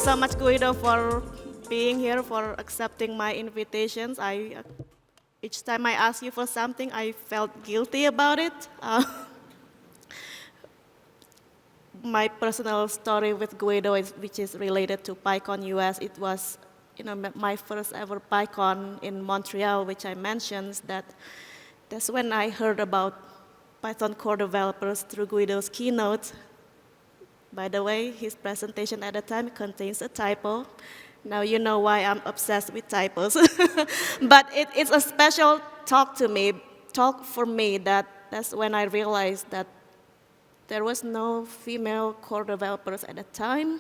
so much, Guido, for being here, for accepting my invitations. Each time I asked you for something, I felt guilty about it. My personal story with Guido, which is related to PyCon US, it was my first ever PyCon in Montreal, which I mentioned. That's when I heard about Python core developers through Guido's keynote. By the way, his presentation at the time contains a typo. Now you know why I'm obsessed with typos. But it's a special talk for me. That's when I realized that there was no female core developers at the time.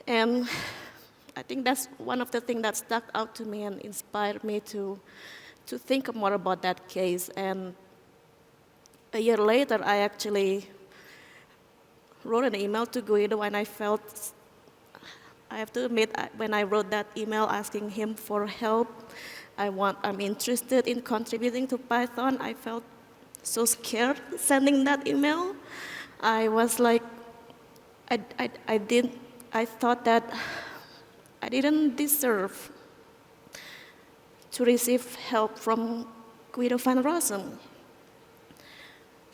And I think that's one of the things that stuck out to me and inspired me to think more about that case. And a year later, I actually wrote an email to Guido, and I have to admit, when I wrote that email asking him for help, I'm interested in contributing to Python, I felt so scared sending that email. I was like, I thought that I didn't deserve to receive help from Guido van Rossum.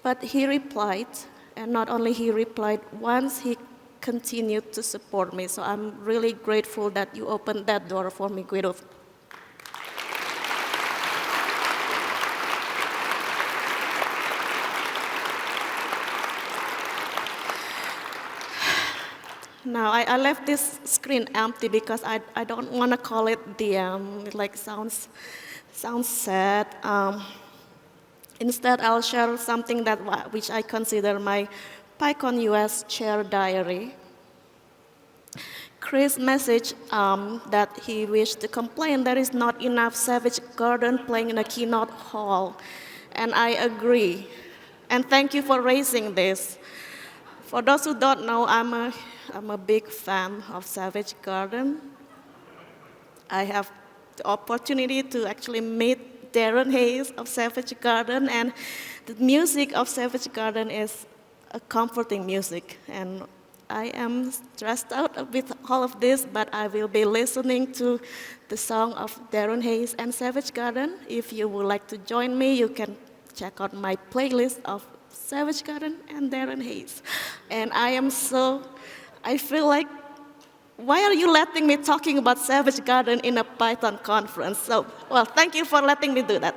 But he replied, and not only he replied once, he continued to support me. So I'm really grateful that you opened that door for me, Guido. Now, I left this screen empty because I don't want to call it DM. It sounds sad. Instead, I'll share something which I consider my PyCon US chair diary. Chris messaged that he wished to complain there is not enough Savage Garden playing in a keynote hall. And I agree. And thank you for raising this. For those who don't know, I'm a big fan of Savage Garden. I have the opportunity to actually meet Darren Hayes of Savage Garden, and the music of Savage Garden is a comforting music. And I am stressed out with all of this, but I will be listening to the song of Darren Hayes and Savage Garden. If you would like to join me, you can check out my playlist of Savage Garden and Darren Hayes. And I feel like, why are you letting me talking about Savage Garden in a Python conference? So, well, thank you for letting me do that.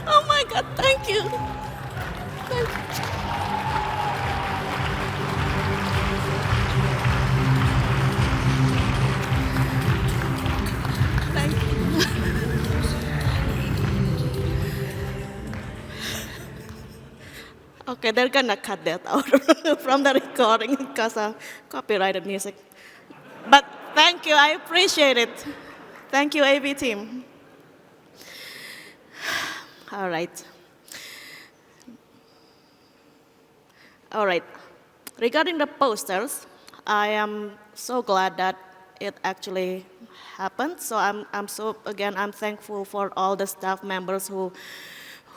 Oh my God, thank you. Thank you. Okay, they're gonna cut that out from the recording because of copyrighted music. But thank you, I appreciate it. Thank you, AV team. All right. Regarding the posters, I am so glad that it actually happened. So I'm thankful for all the staff members who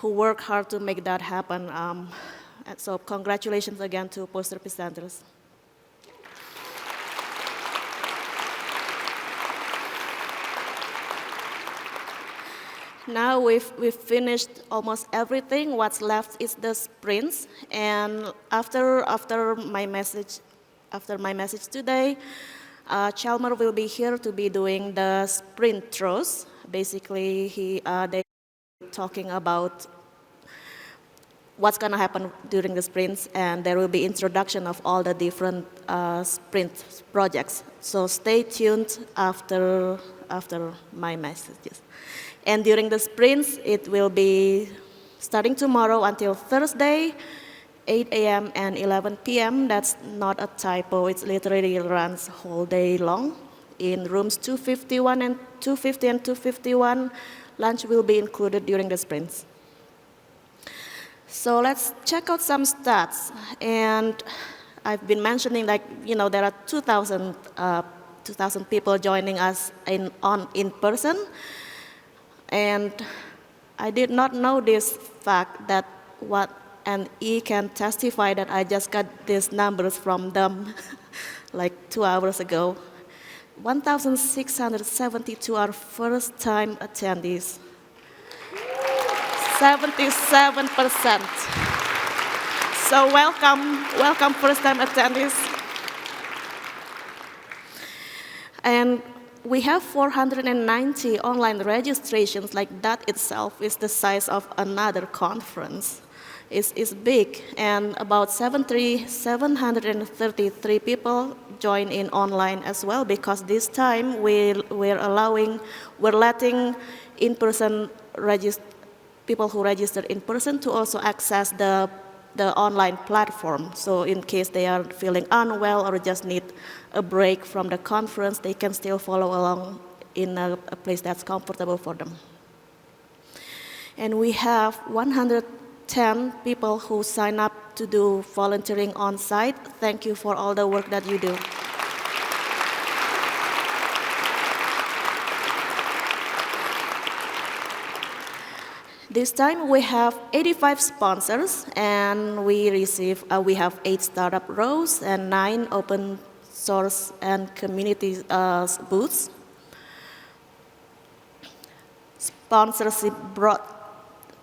work hard to make that happen. And so congratulations again to poster presenters. Now we've finished almost everything. What's left is the sprints. And after my message today, Chalmer will be here to be doing the sprint throws. Basically, they talking about what's going to happen during the sprints, and there will be introduction of all the different sprint projects. So stay tuned after my messages. And during the sprints, it will be starting tomorrow until Thursday, 8 a.m. and 11 p.m. That's not a typo. It literally runs whole day long. In rooms 251 and 250 and 251, lunch will be included during the sprints. So let's check out some stats. And I've been mentioning, like, there are 2,000 people joining us in person, and I did not know this fact that what and E can testify that I just got these numbers from them like 2 hours ago. 1,672 are first-time attendees. 77%. So welcome first-time attendees. And we have 490 online registrations. Like, that itself is the size of another conference. It's big, and about 733 people join in online as well, because this time we're letting in-person people who registered in person to also access the online platform. So in case they are feeling unwell or just need a break from the conference, they can still follow along in a place that's comfortable for them. And we have 110 people who sign up to do volunteering on site. Thank you for all the work that you do. This time we have 85 sponsors, and we have 8 startup rows and 9 open source and community booths. Sponsorship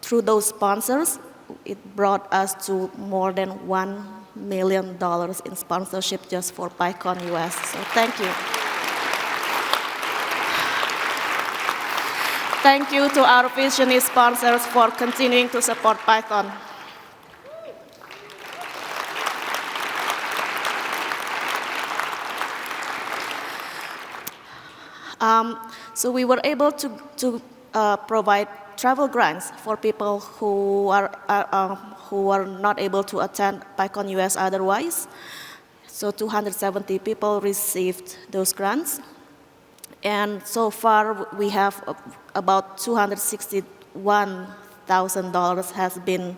through those sponsors, it brought us to more than $1 million in sponsorship just for PyCon US. So thank you. Thank you to our visionary sponsors for continuing to support PyCon. So we were able to provide travel grants for people who are not able to attend PyCon US otherwise. So 270 people received those grants. And so far, we have about $261,000 has been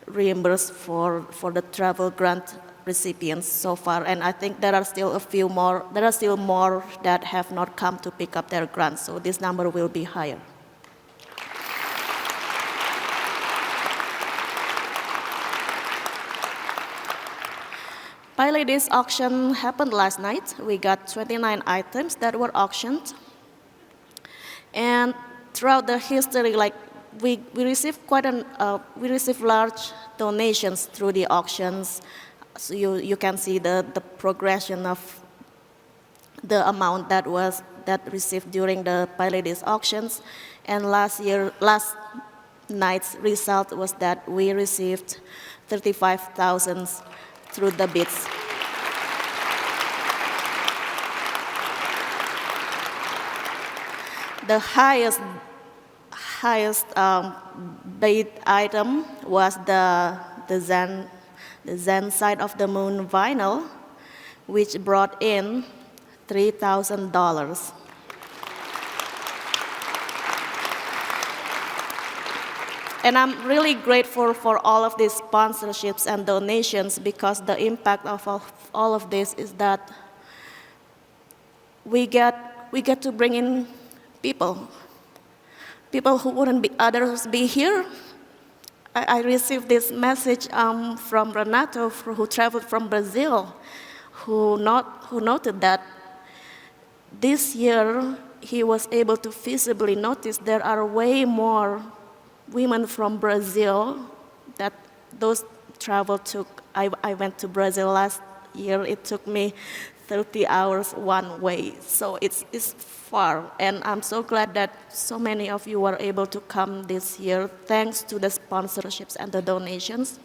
reimbursed for the travel grant recipients so far. And I think there are still more that have not come to pick up their grants. So this number will be higher. PyLadies auction happened last night. We got 29 items that were auctioned. And throughout the history, like, we received we received large donations through the auctions. So you can see the progression of the amount that received during the PyLadies auctions. And last night's result was that we received 35,000 through the bids. The highest bid item was the Zen side of the moon vinyl, which brought in $3,000. And I'm really grateful for all of these sponsorships and donations, because the impact of all of this is that we get to bring in people who wouldn't otherwise be here. I received this message from Renato, who traveled from Brazil, who noted that this year he was able to visibly notice there are way more women from Brazil that those travel took. I went to Brazil last year. It took me 30 hours one way. So it's far. And I'm so glad that so many of you were able to come this year, thanks to the sponsorships and the donations.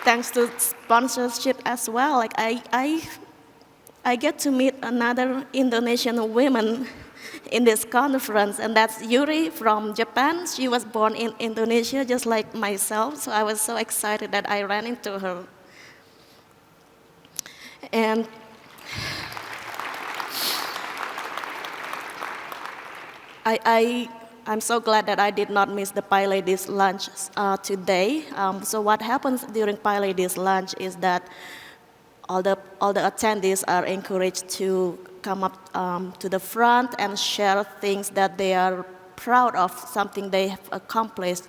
Thanks to sponsorship as well. Like, I get to meet another Indonesian woman in this conference, and that's Yuri from Japan. She was born in Indonesia, just like myself, so I was so excited that I ran into her. And I I'm so glad that I did not miss the Pi Ladies lunch today. So what happens during Pi Ladies lunch is that all the attendees are encouraged to come up to the front and share things that they are proud of, something they have accomplished.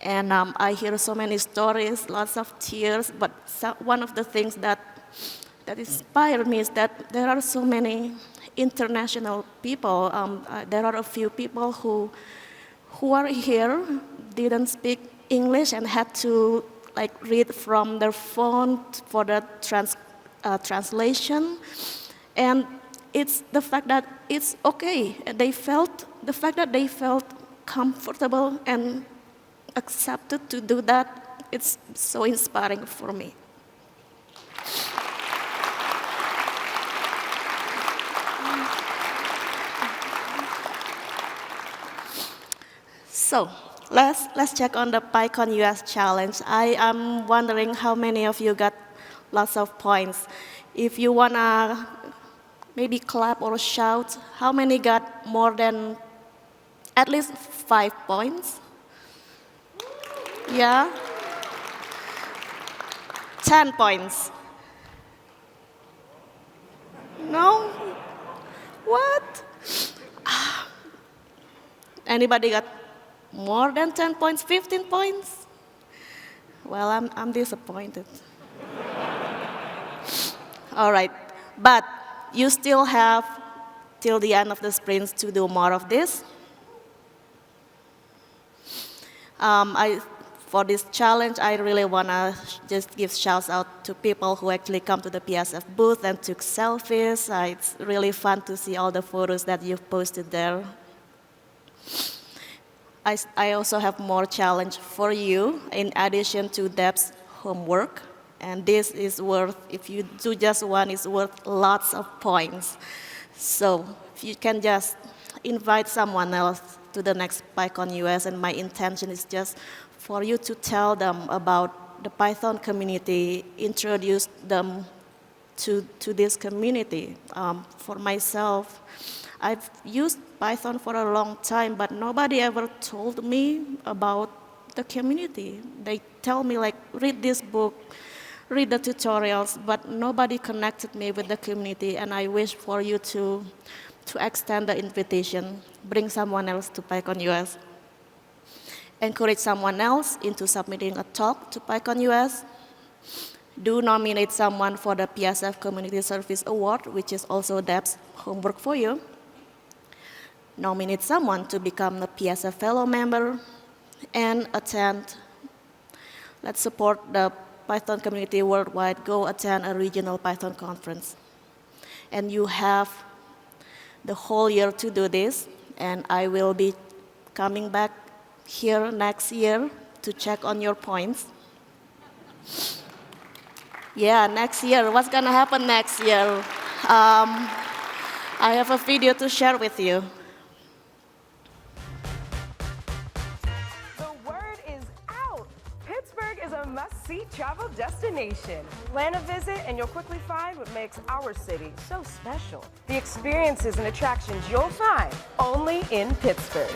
And I hear so many stories, lots of tears, but one of the things that inspired me is that there are so many international people. There are a few people who are here, didn't speak English and had to read from their phone for the translation. And it's the fact that it's okay. The fact that they felt comfortable and accepted to do that, it's so inspiring for me. So let's check on the PyCon US challenge. I am wondering how many of you got lots of points. If you wanna maybe clap or shout, how many got more than at least 5 points? Yeah? 10 points. No? What? Anybody got more than 10 points, 15 points? Well, I'm disappointed. All right, but you still have till the end of the sprint to do more of this. For this challenge, I really want to just give shouts out to people who actually come to the PSF booth and took selfies. It's really fun to see all the photos that you've posted there. I also have more challenge for you in addition to Deb's homework. And this is worth, if you do just one, it's worth lots of points. So if you can just invite someone else to the next PyCon US, and my intention is just for you to tell them about the Python community, introduce them to this community. For myself, I've used Python for a long time, but nobody ever told me about the community. They tell me, read this book, read the tutorials, but nobody connected me with the community, and I wish for you to extend the invitation, bring someone else to PyCon US, encourage someone else into submitting a talk to PyCon US, do nominate someone for the PSF Community Service Award, which is also Deb's homework for you, nominate someone to become a PSF fellow member, and attend. Let's support the Python community worldwide. Go attend a regional Python conference. And you have the whole year to do this, and I will be coming back here next year to check on your points. Yeah, next year. What's gonna happen next year? I have a video to share with you. Is a must-see travel destination. Plan a visit and you'll quickly find what makes our city so special. The experiences and attractions you'll find only in Pittsburgh.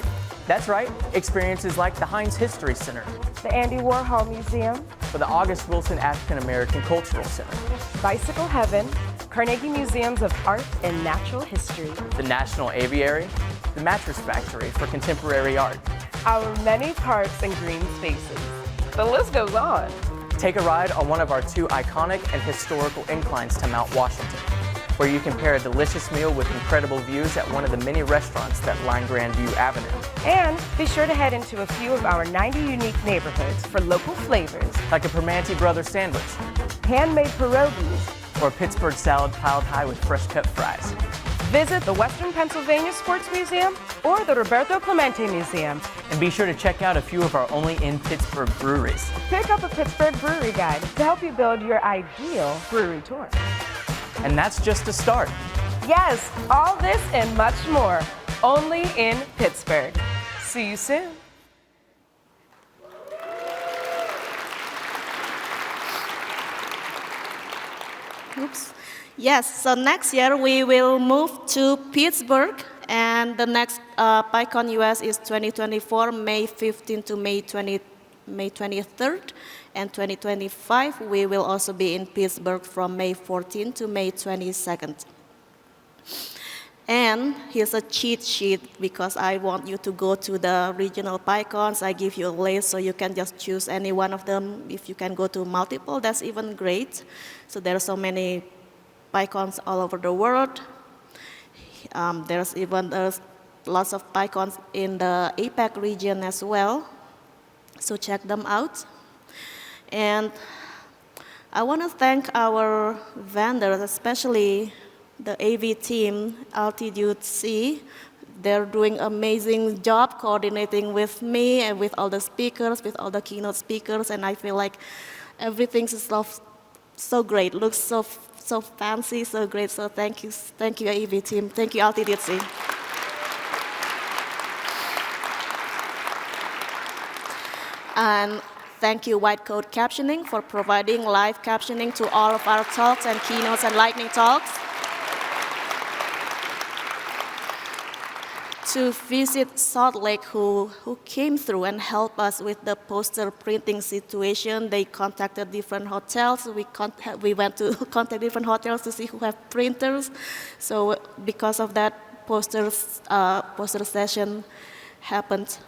That's right, experiences like the Heinz History Center, The Andy Warhol Museum, or the August Wilson African American Cultural Center, Bicycle Heaven, Carnegie Museums of Art and Natural History, the National Aviary, the Mattress Factory for Contemporary Art, our many parks and green spaces. The list goes on. Take a ride on one of our 2 iconic and historical inclines to Mount Washington, where you can pair a delicious meal with incredible views at one of the many restaurants that line Grandview Avenue. And be sure to head into a few of our 90 unique neighborhoods for local flavors, like a Permanente Brothers sandwich, handmade pierogies, or a Pittsburgh salad piled high with fresh cut fries. Visit the Western Pennsylvania Sports Museum or the Roberto Clemente Museum. And be sure to check out a few of our only in Pittsburgh breweries. Pick up a Pittsburgh brewery guide to help you build your ideal brewery tour. And that's just a start. Yes, all this and much more, only in Pittsburgh. See you soon. Oops. Yes, so next year we will move to Pittsburgh, And the next PyCon US is 2024, May 15 to May 23rd. And 2025, we will also be in Pittsburgh from May 14 to May 22nd. And here's a cheat sheet because I want you to go to the regional PyCons. I give you a list so you can just choose any one of them. If you can go to multiple, that's even great. So there are so many PyCons all over the world. There's lots of PyCons in the APAC region as well. So check them out. And I want to thank our vendors, especially the AV team, Altitude C. They're doing an amazing job coordinating with me and with all the speakers, with all the keynote speakers, and I feel like everything's so great, looks so fancy, so great. So thank you AV team, thank you Altitude C. And thank you White Coat Captioning for providing live captioning to all of our talks and keynotes and lightning talks. To visit Salt Lake, who came through and helped us with the poster printing situation. They contacted different hotels. We went to contact different hotels to see who have printers. So because of that, poster session happened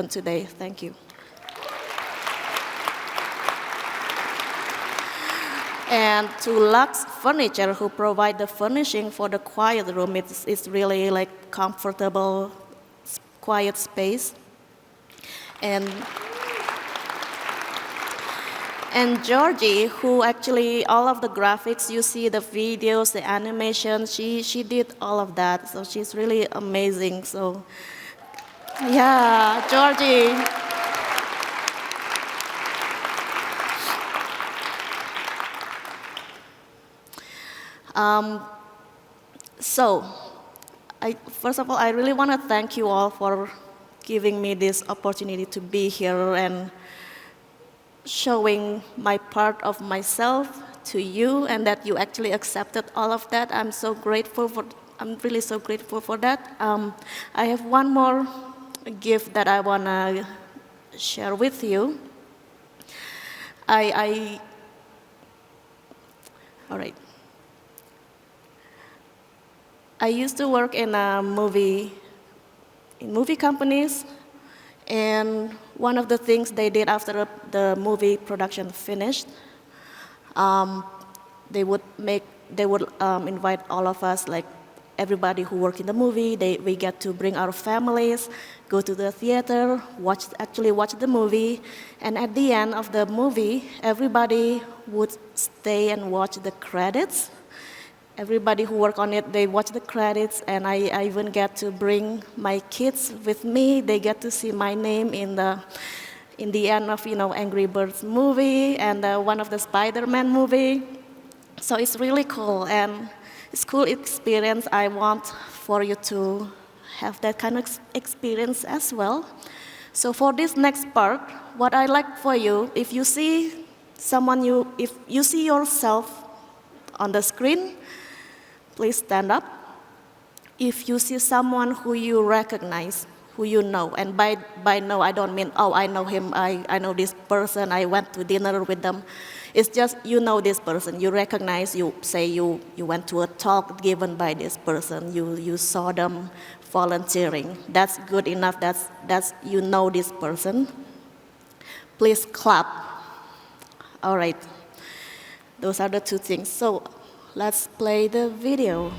today. Thank you. And to Lux Furniture, who provide the furnishing for the quiet room. It's really like comfortable, quiet space. And Georgie, who actually, all of the graphics, you see the videos, the animation, she did all of that. So she's really amazing. So yeah, Georgie. First of all, I really want to thank you all for giving me this opportunity to be here and showing my part of myself to you, and that you actually accepted all of that. I'm really so grateful for that. I have one more gift that I want to share with you. All right. I used to work in movie companies, and one of the things they did after the movie production finished, they would invite all of us, like everybody who worked in the movie. We get to bring our families, go to the theater, watch the movie, and at the end of the movie, everybody would stay and watch the credits. Everybody who worked on it, they watch the credits, and I even get to bring my kids with me. They get to see my name in the end of Angry Birds movie and one of the Spider-Man movie. So it's really cool, and it's a cool experience. I want for you to have that kind of experience as well. So for this next part, what I like for you, if you see if you see yourself on the screen, please stand up. If you see someone who you recognize, who you know, and by know I don't mean, oh, I know him, I know this person, I went to dinner with them. It's just you know this person, you recognize, you say you went to a talk given by this person, you saw them volunteering. That's good enough, that's you know this person. Please clap. All right, those are the two things. So let's play the video.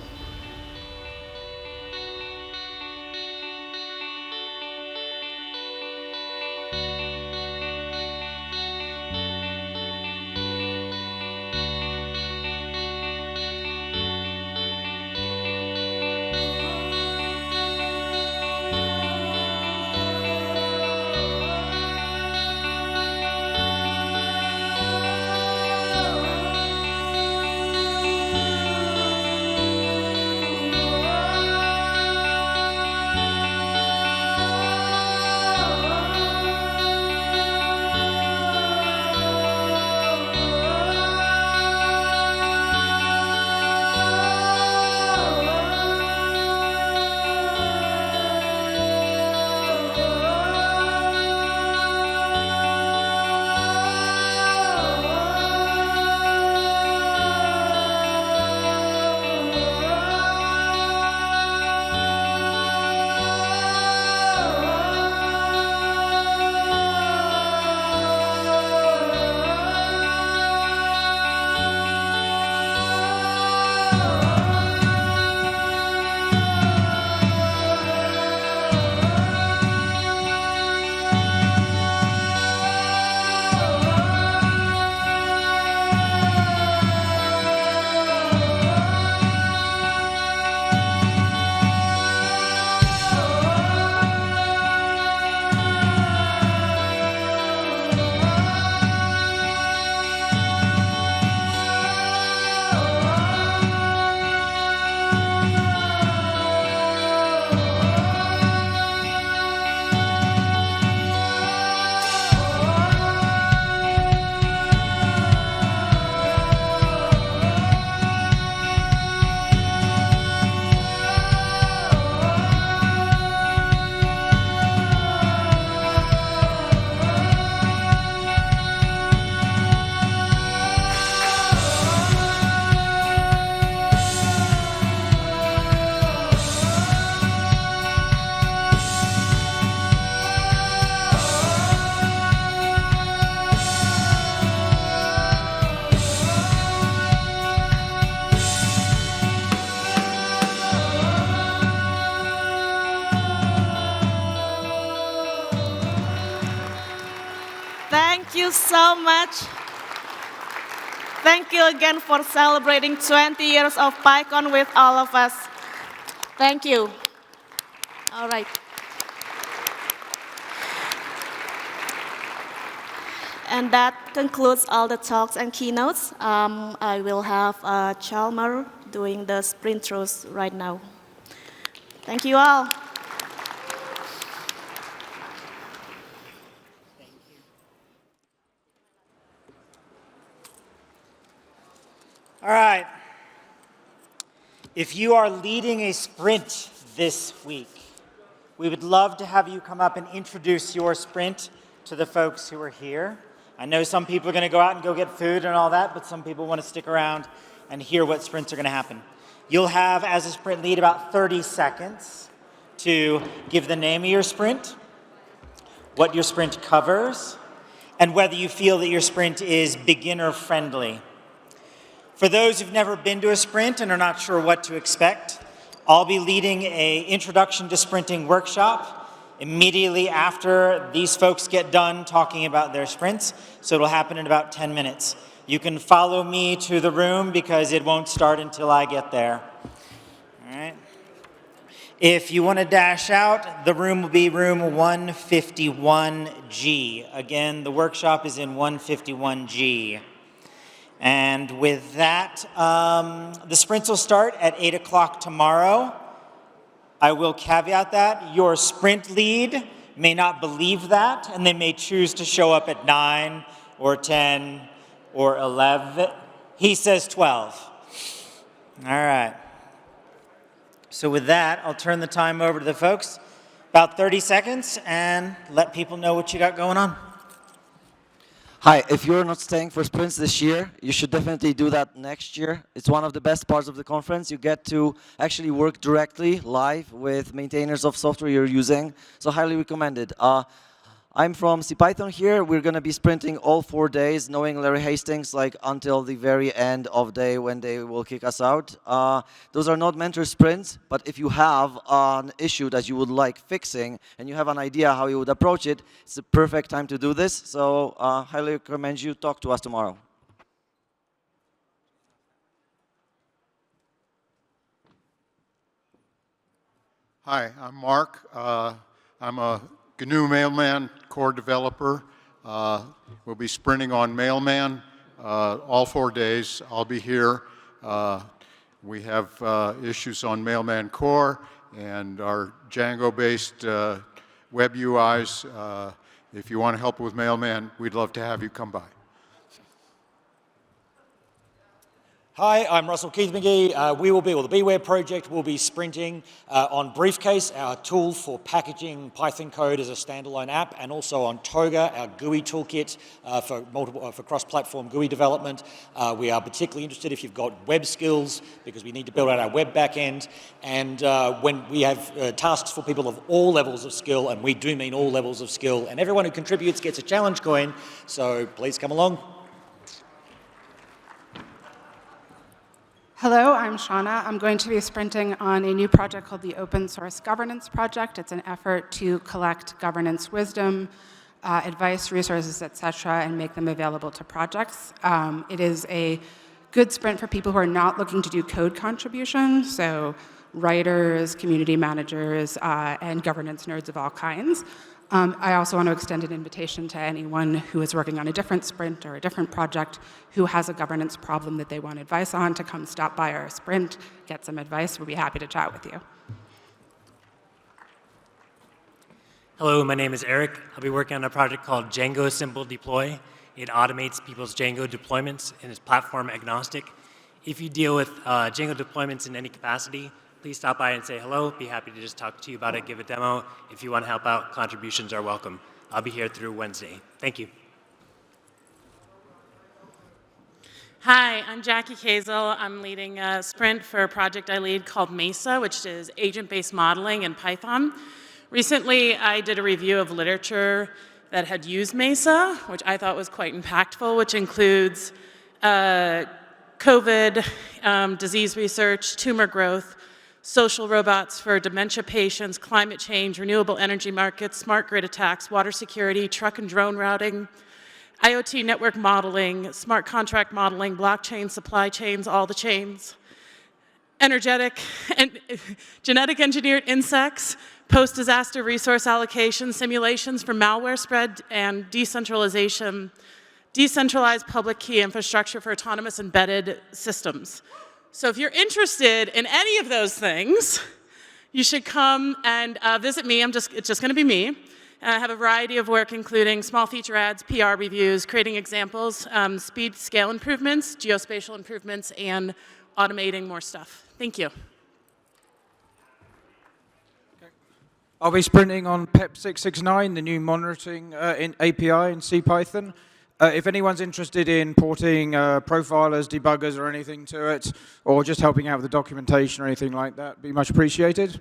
you so much. Thank you again for celebrating 20 years of PyCon with all of us. Thank you. All right. And that concludes all the talks and keynotes. I will have Chalmer doing the sprint throughs right now. Thank you all. All right. If you are leading a sprint this week, we would love to have you come up and introduce your sprint to the folks who are here. I know some people are going to go out and go get food and all that, but some people want to stick around and hear what sprints are going to happen. You'll have, as a sprint lead, about 30 seconds to give the name of your sprint, what your sprint covers, and whether you feel that your sprint is beginner friendly. For those who've never been to a sprint and are not sure what to expect, I'll be leading an introduction to sprinting workshop immediately after these folks get done talking about their sprints, so it'll happen in about 10 minutes. You can follow me to the room because it won't start until I get there. All right. If you want to dash out, the room will be room 151G. Again, the workshop is in 151G. And with that, the sprints will start at 8 o'clock tomorrow. I will caveat that. Your sprint lead may not believe that, and they may choose to show up at 9 or 10 or 11. He says 12. All right. So with that, I'll turn the time over to the folks. About 30 seconds, and let people know what you got going on. Hi, if you're not staying for sprints this year, you should definitely do that next year. It's one of the best parts of the conference. You get to actually work directly live with maintainers of software you're using, so highly recommended. I'm from CPython here. We're going to be sprinting all 4 days, knowing Larry Hastings, like until the very end of day when they will kick us out. Those are not mentor sprints, but if you have an issue that you would like fixing and you have an idea how you would approach it, it's the perfect time to do this. So highly recommend you talk to us tomorrow. Hi, I'm Mark. I'm a GNU Mailman core developer. We'll be sprinting on Mailman all 4 days. I'll be here. We have issues on Mailman core and our Django-based web UIs. If you want to help with Mailman, we'd love to have you come by. Hi, I'm Russell Keith McGee. the Beware project will be sprinting on Briefcase, our tool for packaging Python code as a standalone app, and also on Toga, our GUI toolkit for cross-platform GUI development. We are particularly interested if you've got web skills, because we need to build out our web backend. And when we have tasks for people of all levels of skill, and we do mean all levels of skill, and everyone who contributes gets a challenge coin, so please come along. Hello, I'm Shauna. I'm going to be sprinting on a new project called the Open Source Governance Project. It's an effort to collect governance wisdom, advice, resources, etc., and make them available to projects. It is a good sprint for people who are not looking to do code contribution, so writers, community managers, and governance nerds of all kinds. I also want to extend an invitation to anyone who is working on a different sprint or a different project who has a governance problem that they want advice on to come stop by our sprint, get some advice. We'll be happy to chat with you. Hello, my name is Eric. I'll be working on a project called Django Simple Deploy. It automates people's Django deployments and is platform agnostic. If you deal with Django deployments in any capacity, please stop by and say hello. Be happy to just talk to you about it, give a demo. If you want to help out, contributions are welcome. I'll be here through Wednesday. Thank you. Hi, I'm Jackie Kazel. I'm leading a sprint for a project I lead called Mesa, which is agent-based modeling in Python. Recently, I did a review of literature that had used Mesa, which I thought was quite impactful, which includes COVID, disease research, tumor growth, social robots for dementia patients, climate change, renewable energy markets, smart grid attacks, water security, truck and drone routing. IoT network modeling, smart contract modeling, blockchain, supply chains, all the chains, energetic and genetic engineered insects, post-disaster resource allocation, simulations for malware spread, and decentralization, decentralized public key infrastructure for autonomous embedded systems. So if you're interested in any of those things, you should come and visit me. It's just going to be me. I have a variety of work, including small feature ads, PR reviews, creating examples, speed scale improvements, geospatial improvements, and automating more stuff. Thank you. I'll be sprinting on PEP 669, the new monitoring API in CPython. If anyone's interested in porting profilers, debuggers, or anything to it, or just helping out with the documentation or anything like that, it'd be much appreciated.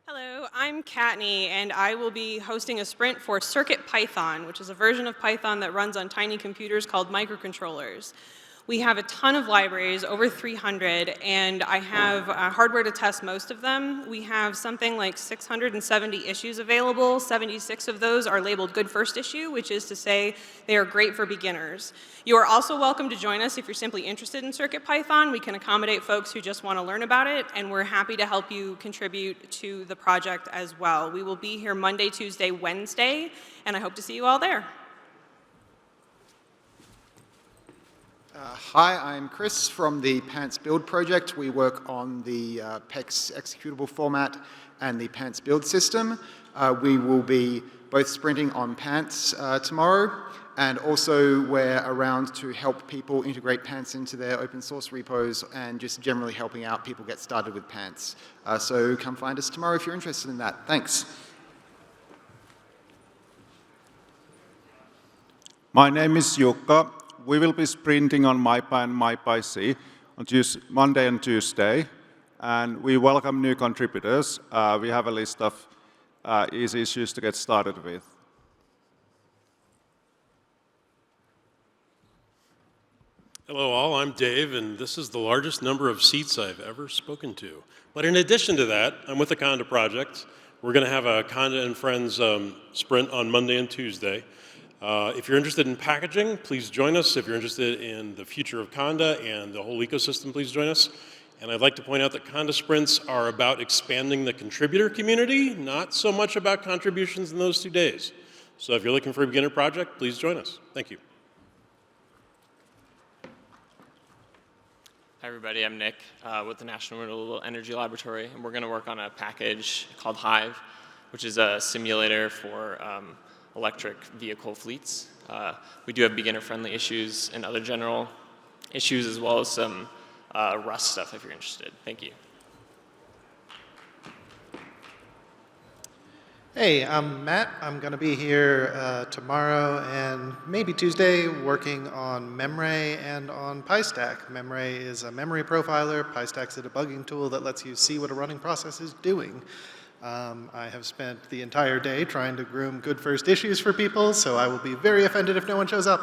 Hello, I'm Katney, and I will be hosting a sprint for CircuitPython, which is a version of Python that runs on tiny computers called microcontrollers. We have a ton of libraries, over 300, and I have hardware to test most of them. We have something like 670 issues available. 76 of those are labeled Good First Issue, which is to say they are great for beginners. You are also welcome to join us if you're simply interested in CircuitPython. We can accommodate folks who just want to learn about it, and we're happy to help you contribute to the project as well. We will be here Monday, Tuesday, Wednesday, and I hope to see you all there. Hi, I'm Chris from the Pants Build project. We work on the PEX executable format and the Pants build system. We will be both sprinting on Pants tomorrow, and also we're around to help people integrate Pants into their open source repos and just generally helping out people get started with Pants. So come find us tomorrow if you're interested in that. Thanks. My name is Jukka. We will be sprinting on MyPy and MyPyC on Monday and Tuesday, and we welcome new contributors. We have a list of easy issues to get started with. Hello all, I'm Dave, and this is the largest number of seats I've ever spoken to. But in addition to that, I'm with the Conda project. We're going to have a Conda and Friends sprint on Monday and Tuesday. If you're interested in packaging, please join us. If you're interested in the future of Conda and the whole ecosystem, please join us. And I'd like to point out that Conda sprints are about expanding the contributor community, not so much about contributions in those 2 days. So if you're looking for a beginner project, please join us. Thank you. Hi everybody, I'm Nick with the National Renewable Energy Laboratory, and we're going to work on a package called Hive, which is a simulator for electric vehicle fleets. We do have beginner-friendly issues and other general issues, as well as some Rust stuff if you're interested. Thank you. Hey, I'm Matt. I'm going to be here tomorrow and maybe Tuesday working on Memray and on PyStack. Memray is a memory profiler. PyStack's a debugging tool that lets you see what a running process is doing. I have spent the entire day trying to groom good first issues for people, so I will be very offended if no one shows up.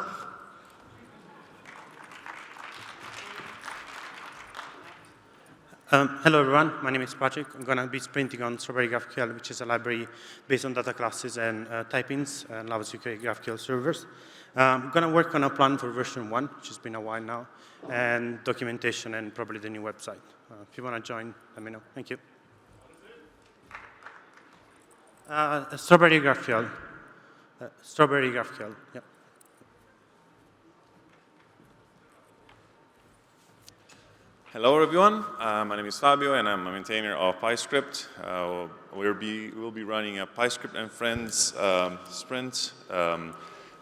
Hello everyone, my name is Patrick. I'm going to be sprinting on Strawberry GraphQL, which is a library based on data classes and typings and allows you to create GraphQL servers. I'm going to work on a plan for version 1, which has been a while now, and documentation and probably the new website. If you want to join, let me know. Thank you. Strawberry GraphQL. Strawberry GraphQL, yep. Hello everyone, my name is Fabio and I'm a maintainer of PyScript. We'll be running a PyScript and Friends sprint,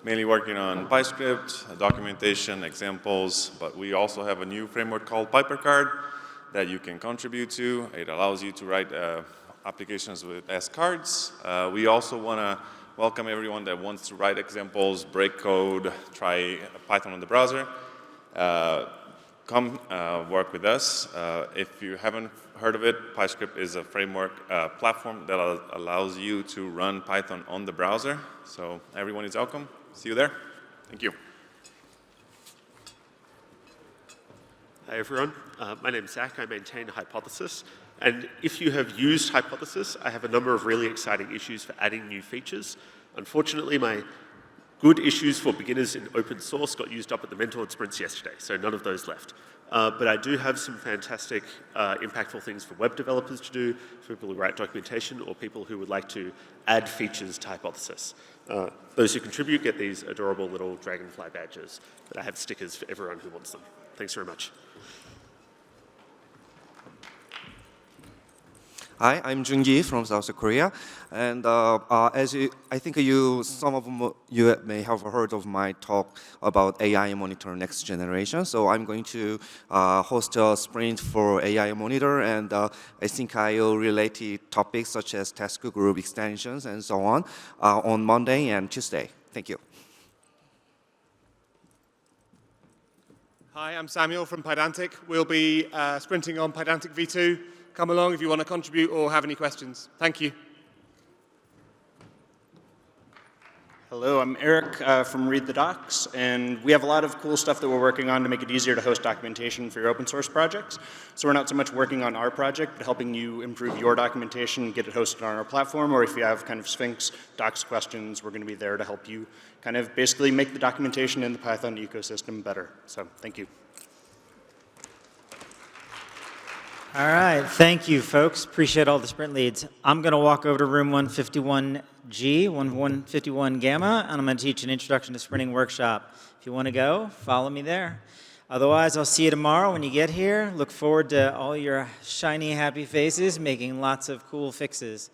mainly working on PyScript, documentation, examples, but we also have a new framework called PiperCard that you can contribute to. It allows you to write applications as cards. We also want to welcome everyone that wants to write examples, break code, try Python on the browser. Come work with us. If you haven't heard of it, PyScript is a framework platform that allows you to run Python on the browser. So everyone is welcome. See you there. Thank you. Hi everyone, my name is Zach. I maintain Hypothesis. And if you have used Hypothesis, I have a number of really exciting issues for adding new features. Unfortunately, my good issues for beginners in open source got used up at the mentored sprints yesterday, so none of those left. But I do have some fantastic, impactful things for web developers to do, for people who write documentation, or people who would like to add features to Hypothesis. Those who contribute get these adorable little dragonfly badges, but I have stickers for everyone who wants them. Thanks very much. Hi, I'm Jungi from South Korea, and I think some of you may have heard of my talk about AI Monitor Next Generation. So I'm going to host a sprint for AI Monitor, and I think I'll relate topics such as task group extensions and so on Monday and Tuesday. Thank you. Hi, I'm Samuel from Pydantic. We'll be sprinting on Pydantic V2. Come along if you want to contribute or have any questions. Thank you. Hello, I'm Eric from Read the Docs, and we have a lot of cool stuff that we're working on to make it easier to host documentation for your open source projects. So we're not so much working on our project, but helping you improve your documentation and get it hosted on our platform, or if you have kind of Sphinx docs questions, we're going to be there to help you kind of basically make the documentation in the Python ecosystem better. So thank you. All right, thank you, folks. Appreciate all the sprint leads. I'm going to walk over to room 151G, 151 Gamma, and I'm going to teach an introduction to sprinting workshop. If you want to go, follow me there. Otherwise, I'll see you tomorrow when you get here. Look forward to all your shiny, happy faces making lots of cool fixes.